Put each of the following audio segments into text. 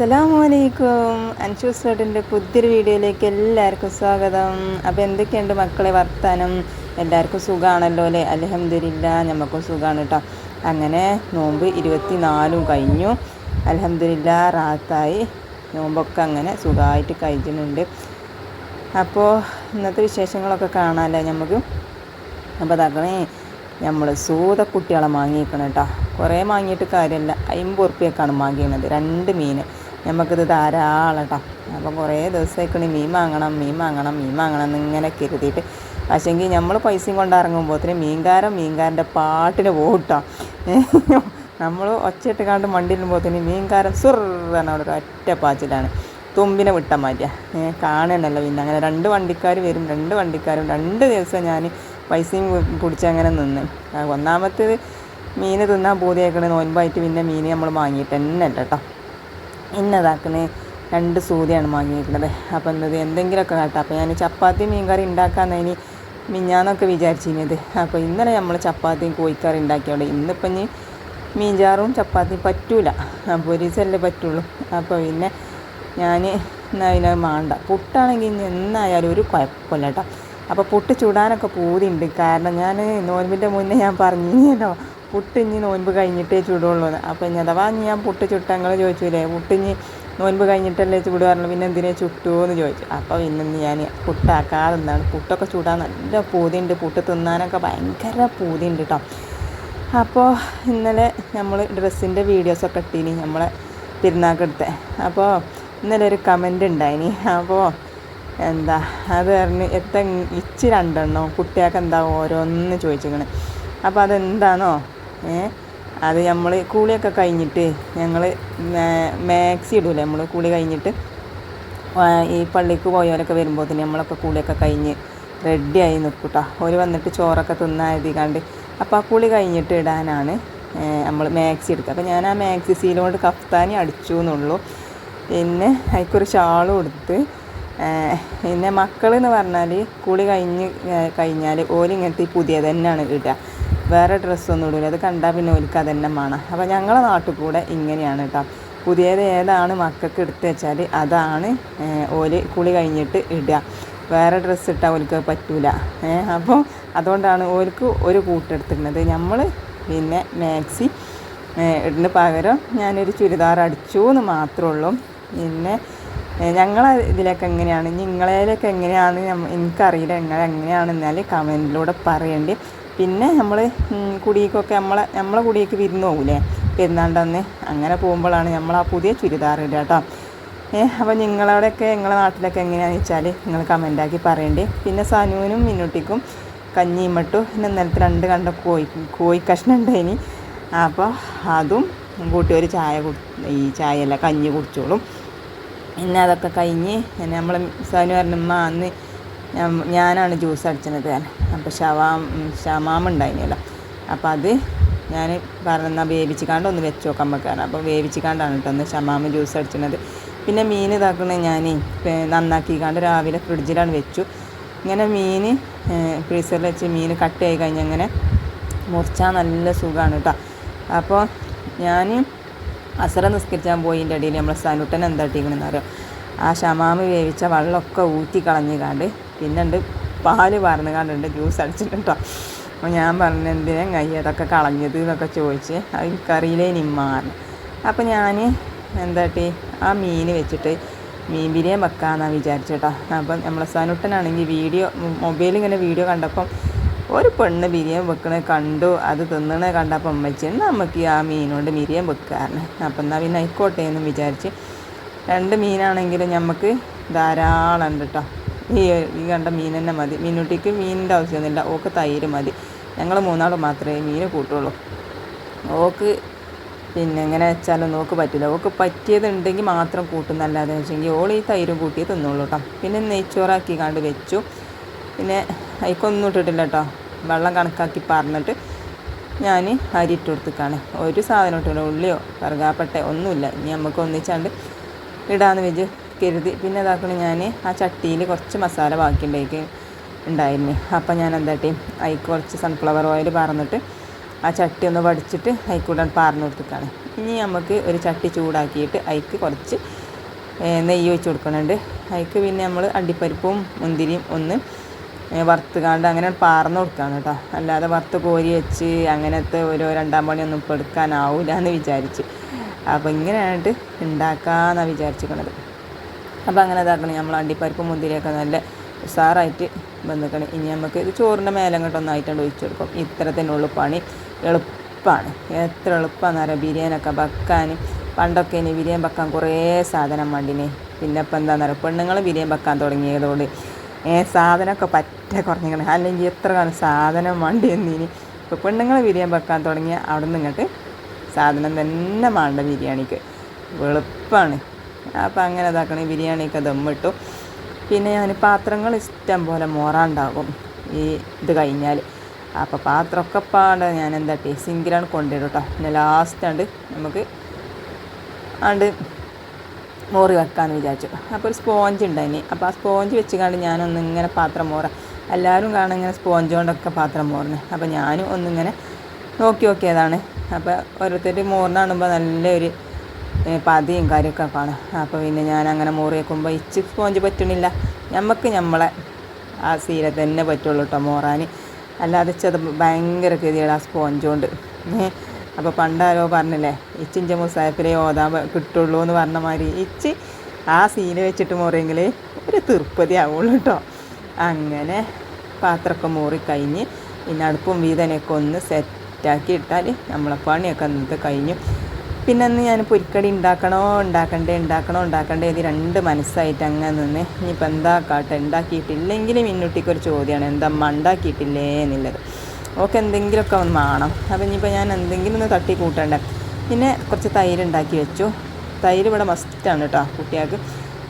അസ്സലാമലൈക്കും. അൻഷൂസ് റോഡിൻ്റെ പുതിയൊരു വീഡിയോയിലേക്ക് എല്ലാവർക്കും സ്വാഗതം. അപ്പോൾ എന്തൊക്കെയുണ്ട് മക്കളെ വർത്താനം? എല്ലാവർക്കും സുഖമാണല്ലോ അല്ലേ? അൽഹംദുലില്ലാ നമുക്കും സുഖമാണ് കേട്ടോ. അങ്ങനെ നോമ്പ് 24 കഴിഞ്ഞു. അൽഹംദുലില്ലാ റാഹത്തായി നോമ്പൊക്കെ അങ്ങനെ സുഖമായിട്ട് കഴിക്കുന്നുണ്ട്. അപ്പോൾ ഇന്നത്തെ വിശേഷങ്ങളൊക്കെ കാണാമല്ലേ നമുക്ക്. അപ്പോൾ അതാക്കണേ നമ്മൾ സൂതക്കുട്ടികളെ വാങ്ങിക്കണം കേട്ടോ. കുറേ വാങ്ങിയിട്ട് കാര്യമില്ല, 50 ഉറുപ്പ്യക്കാണ് വാങ്ങിയത് 2 മീൻ. നമുക്കിത് ധാരാളം കേട്ടോ. അപ്പോൾ കുറേ ദിവസമായിക്കണി മീൻ വാങ്ങണം എന്നിങ്ങനെ കരുതിയിട്ട്. പക്ഷേങ്കിൽ നമ്മൾ പൈസയും കൊണ്ട് ഇറങ്ങുമ്പോഴത്തേന് മീൻകാരൻ്റെ പാട്ടിന് പോകട്ടോ. നമ്മൾ ഒച്ചയിട്ട് കണ്ട് മണ്ടിയിടുമ്പോഴത്തേന് മീൻകാരൻ സുറന്ന അവിടെ ഒറ്റ പാച്ചിലാണ്. തുമ്പിനെ വിട്ടാൽ മാറ്റിയ കാണണമല്ലോ. പിന്നെ അങ്ങനെ 2 വണ്ടിക്കാർ വരും. 2 വണ്ടിക്കാരും 2 ദിവസം ഞാൻ പൈസയും പിടിച്ച് അങ്ങനെ നിന്ന്. ഒന്നാമത്തേത് മീൻ തിന്നാൻ പൂതിയാക്കണ നോൻപായിട്ട് പിന്നെ മീൻ നമ്മൾ വാങ്ങിയിട്ട് തന്നെ അല്ല കേട്ടോ. ഇന്നതാക്കണേ 2 സൂതിയാണ് വാങ്ങിയിരിക്കുന്നത്. അപ്പോൾ എന്തെങ്കിലുമൊക്കെ കേട്ടോ. അപ്പോൾ ഞാൻ ചപ്പാത്തി മീൻകറി ഉണ്ടാക്കാമെന്നതിന് മിഞ്ഞാന്നൊക്കെ വിചാരിച്ചിരുന്നത്. അപ്പോൾ ഇന്നലെ നമ്മൾ ചപ്പാത്തിയും കോഴിക്കറി ഉണ്ടാക്കിയോടെ ഇന്നിപ്പം ഇനി മീൻചാറും ചപ്പാത്തിയും പറ്റൂല. അപ്പോൾ ഒരു ദിവസമല്ലേ പറ്റുള്ളൂ. അപ്പോൾ പിന്നെ ഞാൻ അതിനെ വേണ്ട. പുട്ടാണെങ്കിൽ ഇനി എന്നായാലും ഒരു കുഴപ്പമില്ല കേട്ടോ. അപ്പോൾ പുട്ട് ചുടാനൊക്കെ പൂതിയുണ്ട്. കാരണം ഞാൻ നോൻപിൻ്റെ മുന്നേ ഞാൻ പറഞ്ഞില്ലോ പുട്ട് ഇനി നോൻപ് കഴിഞ്ഞിട്ടേ ചുടുള്ളൂ. അപ്പോൾ ഇനി അഥവാ ഞാൻ പുട്ട് ചുട്ടങ്ങൾ ചോദിച്ചില്ലേ, പുട്ട് ഇനി നോൻപ് കഴിഞ്ഞിട്ടല്ലേ ചുടു പറഞ്ഞു, പിന്നെ എന്തിനാ ചുട്ടുമോ എന്ന് ചോദിച്ചു. അപ്പോൾ ഇന്ന് ഞാൻ പുട്ടാക്കാതെ എന്താണ് പുട്ടൊക്കെ ചുടാൻ നല്ല പൂതിയുണ്ട്. പുട്ട് തിന്നാനൊക്കെ ഭയങ്കര പൂതിയുണ്ട് കേട്ടോ. അപ്പോൾ ഇന്നലെ നമ്മൾ ഡ്രസ്സിൻ്റെ വീഡിയോസൊക്കെ ഇട്ടീനി നമ്മളെ പെരുന്നാക്കെടുത്ത്. അപ്പോൾ ഇന്നലെ ഒരു കമൻ്റ് ഉണ്ടായിനി. അപ്പോൾ എന്താ അത് പറഞ്ഞ് ഇച്ച് 2 എണ്ണോ കുട്ടികൾക്ക് എന്താ ഓരോന്ന് ചോദിച്ചിരിക്കണേ. അപ്പോൾ അതെന്താണോ അത് നമ്മൾ കൂളിയൊക്കെ കഴിഞ്ഞിട്ട് ഞങ്ങൾ മാക്സി ഇടൂലേ, നമ്മൾ കൂളി കഴിഞ്ഞിട്ട് ഈ പള്ളിക്ക് പോയവരൊക്കെ വരുമ്പോഴത്തേന് നമ്മളൊക്കെ കൂളിയൊക്കെ കഴിഞ്ഞ് റെഡിയായി നിൽക്കും കേട്ടോ. ഒരു വന്നിട്ട് ചോറൊക്കെ തിന്നാതിക്കാണ്ട്. അപ്പോൾ ആ കൂളി കഴിഞ്ഞിട്ട് ഇടാനാണ് നമ്മൾ മാക്സി എടുക്കുക. അപ്പോൾ ഞാൻ ആ മാക്സി സീലോണ്ട് കഫ്താനി അടിച്ചു എന്നുള്ളൂ. പിന്നെ അതിക്കൊരു ഷാളും എടുത്ത്. പിന്നെ മക്കളെന്ന് പറഞ്ഞാൽ കുളി കഴിഞ്ഞാൽ ഓലിങ്ങനത്തെ പുതിയത് തന്നെയാണ് ഇടുക, വേറെ ഡ്രസ്സൊന്നും ഇടില്ല. അത് കണ്ടാൽ പിന്നെ ഓലിക്ക് അതന്നെ വേണം. അപ്പോൾ ഞങ്ങളെ നാട്ടിൽ കൂടെ ഇങ്ങനെയാണ് കേട്ടോ. പുതിയത് ഏതാണ് മക്കൾക്ക് എടുത്ത് വെച്ചാൽ അതാണ് ഓല് കുളി കഴിഞ്ഞിട്ട് ഇടുക. വേറെ ഡ്രസ്സ് ഇട്ടാൽ ഓലിക്ക് പറ്റൂല. അപ്പോൾ അതുകൊണ്ടാണ് ഓലിക്ക് ഒരു കൂട്ടെടുത്തിരുന്നത്. നമ്മൾ പിന്നെ മാക്സി ഇടുന്ന പകരം ഞാനൊരു ചുരിദാർ അടിച്ചു എന്ന് മാത്രമേ ഉള്ളൂ. പിന്നെ ഞങ്ങളെ ഇതിലൊക്കെ എങ്ങനെയാണ്, നിങ്ങളേലൊക്കെ എങ്ങനെയാണ് എനിക്കറിയില്ല. എങ്ങനെയാണെന്നാൽ കമൻറ്റിലൂടെ പറയേണ്ടി. പിന്നെ നമ്മൾ കുടിക്കൊക്കെ നമ്മളെ കുടിയേക്ക് വിരുന്ന് പോകൂലേ പെരുന്നാണ്ടന്ന്, അങ്ങനെ പോകുമ്പോഴാണ് നമ്മൾ ആ പുതിയ ചുരിദാർ ഇടുക കേട്ടോ. അപ്പോൾ നിങ്ങളവിടെയൊക്കെ നിങ്ങളെ നാട്ടിലൊക്കെ എങ്ങനെയാണെന്ന് വെച്ചാൽ നിങ്ങൾ കമൻറ്റാക്കി പറയേണ്ടി. പിന്നെ സനുവിനും മിന്നുട്ടിക്കും കഞ്ഞിയും മട്ടു. പിന്നെ ഇന്നലത്തെ 2 കണ്ട കോഴി കഷ്ണം ഉണ്ടായിനി. അപ്പോൾ അതും കൂട്ടി ഒരു ചായയല്ല കഞ്ഞി കുടിച്ചോളും. പിന്നെ അതൊക്കെ കഴിഞ്ഞ് നമ്മൾ സനു പറഞ്ഞമ്മ അന്ന് ഞാനാണ് ജ്യൂസ് അടിച്ചത്. അപ്പോൾ ഷമാമ ഉണ്ടായിരുന്നല്ലോ. അപ്പോൾ അത് ഞാൻ പറഞ്ഞാൽ വേവിച്ചിക്കാണ്ട് ഒന്ന് വെച്ച് നോക്കാൻ വെക്കാറ്. അപ്പോൾ വേവിച്ചിക്കാണ്ടാണ് കേട്ടോ ഒന്ന് ഷമാമ ജ്യൂസ് അടിച്ചത്. പിന്നെ മീൻ ഇതാക്കണേ ഞാൻ നന്നാക്കിക്കാണ്ട് രാവിലെ ഫ്രിഡ്ജിലാണ് വെച്ചു. ഇങ്ങനെ മീൻ ഫ്രീസറിൽ വെച്ച് മീൻ കട്ട് കഴിഞ്ഞ് അങ്ങനെ മുറിച്ചാൽ നല്ല സുഖമാണ് കേട്ടോ. അപ്പോൾ ഞാൻ അസറ നിസ്കരിച്ചാൻ പോയിൻ്റെ ഇടയിൽ നമ്മൾ സനുട്ടൻ എന്താ ഇട്ടിക്കണമെന്ന് അറിയാം. ആ ഷമാമ് വേവിച്ച വെള്ളമൊക്കെ ഊറ്റി കളഞ്ഞുകാണ്ട് പിന്നെ ഉണ്ട് പാല് പറന്നുകാണ്ടുണ്ട് ജ്യൂസ് അടിച്ചിട്ടുണ്ടോ. അപ്പോൾ ഞാൻ പറഞ്ഞ എന്തിനാ അതൊക്കെ കളഞ്ഞത് എന്നൊക്കെ ചോദിച്ച് അത് എനിക്കറിയില്ലേ നിമ്മാറിന്. അപ്പോൾ ഞാൻ എന്താട്ടി ആ മീൻ വെച്ചിട്ട് മീൻ ബിരിയാണി വെക്കാമെന്നാണ് വിചാരിച്ചേട്ടോ. അപ്പം നമ്മളെ സനുട്ടനാണെങ്കിൽ മൊബൈലിൽ ഇങ്ങനെ വീഡിയോ കണ്ടപ്പം ഒരു പെണ്ണ് ബിരിയാണി വെക്കണത് കണ്ടു, അത് തിന്നണ കണ്ടപ്പം അമ്മച്ചി നമുക്ക് ആ മീനുകൊണ്ട് ബിരിയാണി വെക്കാറുണ്ട്. അപ്പം എന്നാൽ പിന്നെ ആയിക്കോട്ടെ എന്ന് വിചാരിച്ച് 2 മീനാണെങ്കിലും നമുക്ക് ധാരാളം ഉണ്ട് കേട്ടോ. ഈ കണ്ട മീൻ തന്നെ മതി. മീനുട്ടിക്ക് മീനിൻ്റെ ആവശ്യമൊന്നുമില്ല, ഓക്ക് തൈര് മതി. ഞങ്ങൾ 3 മാത്രമേ മീൻ കൂട്ടുള്ളൂ. ഓക്ക് പിന്നെ എങ്ങനെ വെച്ചാലും നോക്ക് പറ്റില്ല. ഓക്ക് പറ്റിയതുണ്ടെങ്കിൽ മാത്രം കൂട്ടുന്നല്ലാതെ വെച്ചെങ്കിൽ ഓൾ ഈ തൈരും കൂട്ടി തിന്നുള്ളൂ കേട്ടോ. പിന്നെ നെയ്ച്ചോറാക്കി കണ്ട് വെച്ചു. പിന്നെ അതിക്കൊന്നും ഇട്ടിട്ടില്ല കേട്ടോ. വെള്ളം കണക്കാക്കി പറഞ്ഞിട്ട് ഞാൻ അരി ഇട്ട് കൊടുത്തേക്കാണ്. ഒരു സാധനം ഇട്ടില്ല, ഉള്ളിയോ കറുകാപ്പട്ടയോ ഒന്നുമില്ല. ഇനി നമുക്ക് ഒന്നിച്ചാണ്ട് ഇടാമെന്ന് കരുതി. പിന്നെ ഇതാക്കണേ ഞാൻ ആ ചട്ടിയിൽ കുറച്ച് മസാല ബാക്കി ഉണ്ടായിരുന്നു. അപ്പം ഞാൻ എന്താട്ടി അതിൽ കുറച്ച് സൺഫ്ലവർ ഓയിൽ പറഞ്ഞിട്ട് ആ ചട്ടി ഒന്ന് വടിച്ചിട്ട് അതിൽക്കൂടെ പാർന്ന് കൊടുത്തിട്ടാണ്. ഇനി നമുക്ക് ഒരു ചട്ടി ചൂടാക്കിയിട്ട് അതിക്ക് കുറച്ച് നെയ്യ് ഒഴിച്ച് കൊടുക്കുന്നുണ്ട്. അതിക്ക് പിന്നെ നമ്മൾ അണ്ടിപ്പരിപ്പും മുന്തിരിയും ഒന്ന് വറുത്തുകാണ്ട് അങ്ങനെ പാർന്ന് കൊടുക്കുകയാണ് കേട്ടോ. അല്ലാതെ വറുത്ത് കോരി വെച്ച് അങ്ങനത്തെ ഒരു രണ്ടാം പണിയൊന്നും ഇപ്പോൾ എടുക്കാനാവില്ല എന്ന് വിചാരിച്ച്. അപ്പോൾ ഇങ്ങനെയായിട്ട് ഉണ്ടാക്കാമെന്നാണ് വിചാരിച്ചിരിക്കണത്. അപ്പോൾ അങ്ങനെ ഇതാക്കണം. നമ്മൾ അണ്ടിപ്പരിപ്പും മുന്തിരിയൊക്കെ നല്ല ഉഷാറായിട്ട് വന്നിക്കണം. ഇനി നമുക്ക് ഇത് ചോറിൻ്റെ മേലെ അങ്ങോട്ടൊന്നായിട്ടാണ് ഒഴിച്ചു കൊടുക്കും. ഇത്ര തന്നെ ഉള്ളു പണി. എളുപ്പമാണ്. എത്ര എളുപ്പമാണെന്ന് അറിയാം ബിരിയാണിയൊക്കെ വെക്കാൻ. പണ്ടൊക്കെ ഇനി ബിരിയാണി വെക്കാൻ കുറേ സാധനം വേണ്ടിനെ. പിന്നെ ഇപ്പം എന്താണെന്ന് അറിയാം പെണ്ണുങ്ങൾ ബിരിയാണി വെക്കാൻ തുടങ്ങിയതോട് സാധനമൊക്കെ പറ്റ കുറഞ്ഞിക്കണം. അല്ലെങ്കിൽ എത്ര കാലം സാധനം വേണ്ടി എന്നിനി. ഇപ്പോൾ പെണ്ണുങ്ങൾ ബിരിയാണി വെക്കാൻ തുടങ്ങിയ അവിടെ നിന്ന് ഇങ്ങോട്ട് സാധനം തന്നെ വേണ്ട ബിരിയാണിക്ക്. എളുപ്പമാണ്. അപ്പോൾ അങ്ങനെ ഇതാക്കണേ. ബിരിയാണിയൊക്കെ ദമ്മിട്ടു. പിന്നെ ഞാൻ പാത്രങ്ങൾ ഇഷ്ടം പോലെ മോറാണ്ടാകും ഈ ഇത് കഴിഞ്ഞാൽ. അപ്പോൾ പാത്രമൊക്കെ പാടെ ഞാൻ എന്താട്ടി സിങ്കിലാണ് കൊണ്ടുവരും കേട്ടോ. പിന്നെ ലാസ്റ്റാണ്ട് നമുക്ക് ആണ്ട് മോറി വെക്കാമെന്ന് വിചാരിച്ചു. അപ്പോൾ ഒരു സ്പോഞ്ച് ഉണ്ടായിനി. അപ്പോൾ ആ സ്പോഞ്ച് വെച്ചുകൊണ്ട് ഞാനൊന്ന് ഇങ്ങനെ പാത്രം മോറാം. എല്ലാവരും കാണാൻ ഇങ്ങനെ സ്പോഞ്ച് കൊണ്ടൊക്കെ പാത്രം മോറിനെ. അപ്പോൾ ഞാനും ഒന്നിങ്ങനെ നോക്കിയതാണ്. അപ്പോൾ ഓരോരുത്തർ മോറിന് കാണുമ്പോൾ നല്ലൊരു പതിയും കാര്യമൊക്കെ കാണും. അപ്പോൾ പിന്നെ ഞാൻ അങ്ങനെ മോറി വെക്കുമ്പോൾ ഇച്ച് സ്പോഞ്ച് പറ്റണില്ല. നമുക്ക് നമ്മളെ ആ സീര തന്നെ പറ്റുള്ളൂ കേട്ടോ മോറാൻ. അല്ലാതെ ചെത് ഭയങ്കര ഗതിയാണ് ആ സ്പോഞ്ച് കൊണ്ട്. അപ്പോൾ പണ്ടാരോ പറഞ്ഞില്ലേ ഇച്ചിൻ്റെ മുസാഫിലെ ഓതാൻ കിട്ടുള്ളൂ എന്ന് പറഞ്ഞ മാതിരി ഇച്ച് ആ സീന വെച്ചിട്ട് മോറിയെങ്കിൽ ഒരു തീർപ്പതി ആവുള്ളൂ കേട്ടോ. അങ്ങനെ പാത്രമൊക്കെ മോറിക്കഴിഞ്ഞ് പിന്നെ അടുപ്പും വീതനൊക്കെ ഒന്ന് സെറ്റാക്കി ഇട്ടാൽ നമ്മളെ പണിയൊക്കെ അന്നത്തെ കഴിഞ്ഞു. പിന്നെ അന്ന് ഞാൻ പൊരിക്കടി ഉണ്ടാക്കണ്ടേ ഇത് രണ്ട് മനസ്സായിട്ട് അങ്ങനെ നിന്ന്. ഇനിയിപ്പോൾ എന്താ കാട്ടെ ഉണ്ടാക്കിയിട്ടില്ലെങ്കിൽ മിന്നുട്ടിക്കൊരു ചോദ്യമാണ് എന്തമ്മ ഉണ്ടാക്കിയിട്ടില്ലേ എന്നുള്ളത്. ഓക്കെ എന്തെങ്കിലുമൊക്കെ ഒന്ന് വേണം. അപ്പോൾ ഇനിയിപ്പോൾ ഞാൻ എന്തെങ്കിലും ഒന്ന് തട്ടി കൂട്ടണ്ടേ. പിന്നെ കുറച്ച് തൈര് ഉണ്ടാക്കി വെച്ചു. തൈര് ഇവിടെ മസ്റ്റാണ് കേട്ടോ കുട്ടികൾക്ക്.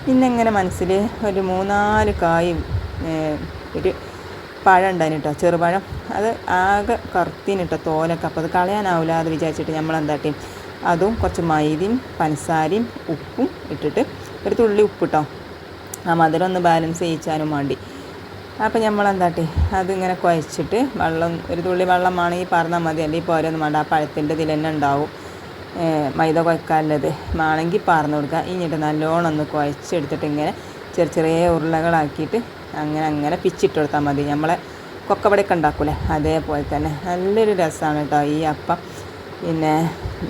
പിന്നെ ഇങ്ങനെ മനസ്സിൽ ഒരു 3-4 കായും ഒരു പഴം ഉണ്ടായിന് കേട്ടോ, ചെറുപഴം. അത് ആകെ കറുത്തിനിട്ടോ തോലൊക്കെ. അപ്പോൾ അത് കളയാനാവില്ല അത് വിചാരിച്ചിട്ട് നമ്മൾ എന്താട്ടി അതും കുറച്ച് മൈദയും പഞ്ചസാരയും ഉപ്പും ഇട്ടിട്ട് ഒരു തുള്ളി ഉപ്പിട്ടോ ആ മധുരം ഒന്ന് ബാലൻസ് ചെയ്യിച്ചാനും വേണ്ടി. അപ്പോൾ നമ്മൾ എന്താട്ടി അതിങ്ങനെ കുഴച്ചിട്ട് വെള്ളം ഒരു തുള്ളി വെള്ളമാണെങ്കിൽ പറഞ്ഞാൽ മതി. അല്ലെങ്കിൽ പോരൊന്നും വേണ്ട. ആ പഴത്തിൻ്റെ ഇതിൽ തന്നെ ഉണ്ടാവും മൈദ കുഴക്കാനുള്ളത്. വേണമെങ്കിൽ പറഞ്ഞ് കൊടുക്കുക. ഇനിയിട്ട് നല്ലോണം ഒന്ന് കുഴച്ചെടുത്തിട്ട് ഇങ്ങനെ ചെറിയ ഉരുളകളാക്കിയിട്ട് അങ്ങനെ പിച്ചിട്ട് കൊടുത്താൽ മതി. നമ്മളെ കൊക്കവടയൊക്കെ ഉണ്ടാക്കൂലേ അതേപോലെ തന്നെ നല്ലൊരു രസമാണ് കേട്ടോ ഈ അപ്പം. പിന്നെ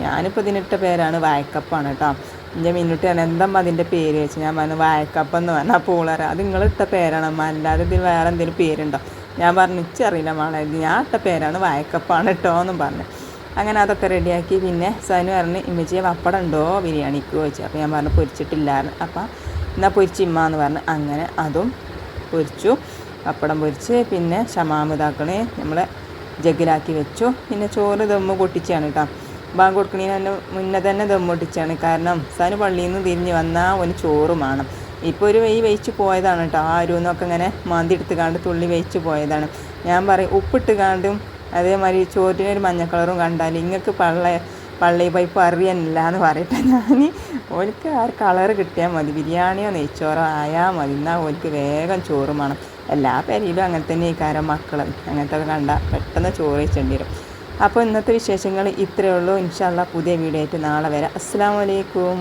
ഞാനിപ്പോൾ ഇതിനിട്ട പേരാണ് വാഴക്കപ്പാണ് കേട്ടോ. എൻ്റെ മിന്നുട്ടി എന്താ അതിൻ്റെ പേര് വെച്ച് ഞാൻ പറഞ്ഞു വാഴക്കപ്പം എന്ന് പറഞ്ഞാൽ പൂളറ. അത് നിങ്ങളിട്ട പേരാണ് അമ്മ, അല്ലാതെ ഇതിന് വേറെ എന്തെങ്കിലും പേരുണ്ടോ? ഞാൻ പറഞ്ഞു ഇച്ചറിയില്ല മോളെ, ഞാൻ ഇട്ട പേരാണ് വാഴക്കപ്പാണ് കേട്ടോ എന്നും പറഞ്ഞു. അങ്ങനെ അതൊക്കെ റെഡിയാക്കി. പിന്നെ സനു പറഞ്ഞ് ഇമ്മച്ചിയെ പപ്പടം ഉണ്ടോ ബിരിയാണിക്ക് ചോദിച്ചു. അപ്പോൾ ഞാൻ പറഞ്ഞു പൊരിച്ചിട്ടില്ലായിരുന്നു. അപ്പം എന്നാൽ പൊരിച്ചിമ്മ എന്ന് പറഞ്ഞ് അങ്ങനെ അതും പൊരിച്ചു. പപ്പടം പൊരിച്ച് പിന്നെ ഷമാമിതാക്കണേ നമ്മളെ ജഗ്ഗിലാക്കി വെച്ചു. പിന്നെ ചോറ് ദമ്മ് പൊട്ടിച്ചാണ് കേട്ടോ. ബാങ്ക് കൊടുക്കണതിന് മുന്നേ തന്നെ ദമ്മ് പൊട്ടിച്ചാണ്. കാരണം സനു പള്ളിയിൽ നിന്ന് തിരിഞ്ഞ് വന്നാൽ ഒരു ചോറ് വേണം. ഇപ്പോൾ ഒരു വെയിച്ച് പോയതാണ് കേട്ടോ. ആരുന്നൊക്കെ ഇങ്ങനെ മാന്തി എടുത്തുകാണ്ട് തുള്ളി വെയിച്ച് പോയതാണ്. ഞാൻ പറയും ഉപ്പിട്ട് കാണ്ടും അതേമാതിരി ചോറിനൊരു മഞ്ഞ കളറും കണ്ടാൽ ഇങ്ങൾക്ക് പള്ളി പൈപ്പ് അറിയാനില്ല എന്ന് പറയട്ടെ. ഞാൻ ഓർക്ക് ആ കളറ് കിട്ടിയാൽ മതി. ബിരിയാണിയോ നെയ്ച്ചോറോ ആയാൽ മതി. എന്നാൽ ഓർക്ക് വേഗം ചോറ് വേണം. എല്ലാ പേരിലും അങ്ങനെ തന്നെ ഈ കാര്യം മക്കൾ അങ്ങനത്തെ ഒക്കെ കണ്ടാൽ പെട്ടെന്ന് ചോറ് വെച്ചേണ്ടി വരും. അപ്പോൾ ഇന്നത്തെ വിശേഷങ്ങൾ ഇത്രയേ ഉള്ളൂ. ഇൻഷാ അല്ലാഹ് പുതിയ വീഡിയോ ആയിട്ട് നാളെ വരാം. അസ്സലാമു അലൈക്കും.